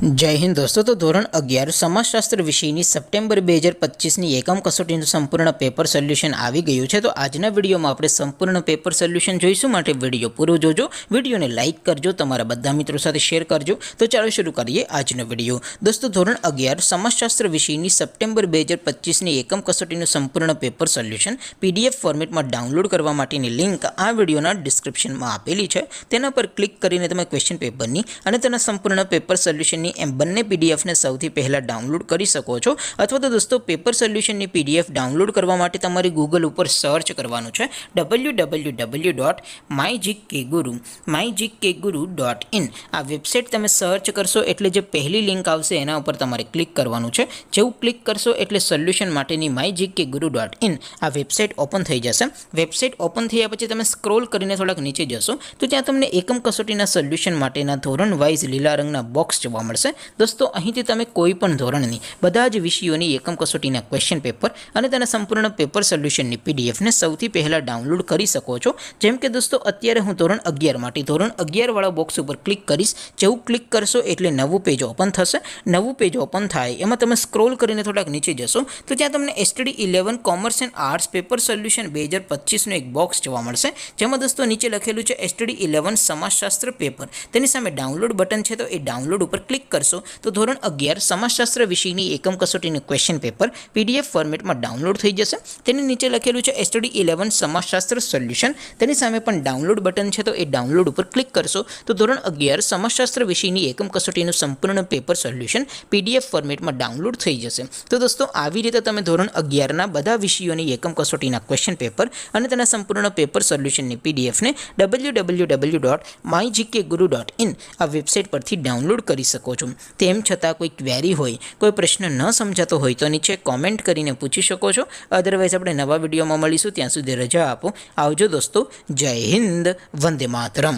જય હિન્દ દોસ્તો। તો ધોરણ 11 સમાજશાસ્ત્ર વિષયની સપ્ટેમ્બર 2025ની એકમ કસોટીનું સંપૂર્ણ પેપર સોલ્યુશન આવી ગયું છે। તો આજના વિડીયોમાં આપણે સંપૂર્ણ પેપર સોલ્યુશન જોઈશું, માટે વિડીયો પૂરો જોજો, વિડીયોને લાઇક કરજો, તમારા બધા મિત્રો સાથે શેર કરજો। તો ચાલો શરૂ કરીએ આજનો વિડીયો। દોસ્તો ધોરણ 11 સમાજશાસ્ત્ર વિષયની સપ્ટેમ્બર 2025ની એકમ કસોટીનું સંપૂર્ણ પેપર સોલ્યુશન PDF ફોર્મેટમાં ડાઉનલોડ કરવા માટેની લિંક આ વિડીયોના ડિસ્ક્રિપ્શનમાં આપેલી છે। તેના પર ક્લિક કરીને તમે ક્વેશ્ચન પેપરની અને તેના સંપૂર્ણ પેપર સોલ્યુશનની એમ બંને પીડીએફને સૌથી પહેલાં ડાઉનલોડ કરી શકો છો। અથવા તો દોસ્તો પેપર સોલ્યુશનની પીડીએફ ડાઉનલોડ કરવા માટે તમારે ગૂગલ ઉપર સર્ચ કરવાનું છે www.mygkguru.in। આ વેબસાઇટ તમે સર્ચ કરશો એટલે જે પહેલી લિંક આવશે એના ઉપર તમારે ક્લિક કરવાનું છે। જેવું ક્લિક કરશો એટલે સોલ્યુશન માટેની mygkguru.in આ વેબસાઇટ ઓપન થઈ જશે। વેબસાઇટ ઓપન થયા પછી તમે સ્ક્રોલ કરીને થોડાક નીચે જશો તો ત્યાં તમને એકમ કસોટીના સોલ્યુશન માટેના ધોરણ વાઇઝ લીલા રંગના બોક્સ જોવા મળશે। દોસ્તો અહીંથી તમે કોઈ પણ ધોરણની બધા જ વિષયોની એકમ કસોટીના ક્વેશ્ચન પેપર અને તેના સંપૂર્ણ પેપર સોલ્યુશનની પીડીએફને સૌથી પહેલાં ડાઉનલોડ કરી શકો છો। જેમ કે દોસ્તો અત્યારે હું ધોરણ 11 માટે ધોરણ 11 વાળા બોક્સ ઉપર ક્લિક કરીશ। જેવું ક્લિક કરશો એટલે નવું પેજ ઓપન થશે। નવું પેજ ઓપન થાય એમાં તમે સ્ક્રોલ કરીને થોડાક નીચે જશો તો ત્યાં તમને STD 11 commerce and arts paper solution 2025નું એક બોક્સ જોવા મળશે। જેમાં દોસ્તો નીચે લખેલું છે STD 11 સમાજશાસ્ત્ર પેપર, તેની સામે ડાઉનલોડ બટન છે તો એ ડાઉનલોડ ઉપર ક્લિક કરશો તો ધોરણ 11 સમાજશાસ્ત્ર વિષયની એકમ કસોટીનું ક્વેશ્ચન પેપર PDF ફોર્મેટમાં ડાઉનલોડ થઈ જશે। તેની નીચે લખેલું છે STD 11 સમાજશાસ્ત્ર સોલ્યુશન, તેની સામે પણ ડાઉનલોડ બટન છે તો એ ડાઉનલોડ ઉપર ક્લિક કરશો તો ધોરણ 11 સમાજશાસ્ત્ર વિષયની એકમ કસોટીનું સંપૂર્ણ પેપર સોલ્યુશન PDF ફોર્મેટમાં ડાઉનલોડ થઈ જશે। તો દોસ્તો આવી રીતે તમે ધોરણ 11ના બધા વિષયોની એકમ કસોટીના ક્વેશ્ચન પેપર અને તેના સંપૂર્ણ પેપર સોલ્યુશનની પીડીએફને www.mygkguru.in આ વેબસાઇટ પરથી ડાઉનલોડ કરી શકો છો। તેમ છતાં કોઈ ક્વેરી હોય, કોઈ પ્રશ્ન ન સમજાતો હોય તો નીચે કોમેન્ટ કરીને પૂછી શકો છો। અદરવાઇઝ આપણે નવા વિડીયોમાં મળીશું, ત્યાં સુધી રજા આપો। આવજો દોસ્તો, જય હિન્દ, વંદે માતરમ।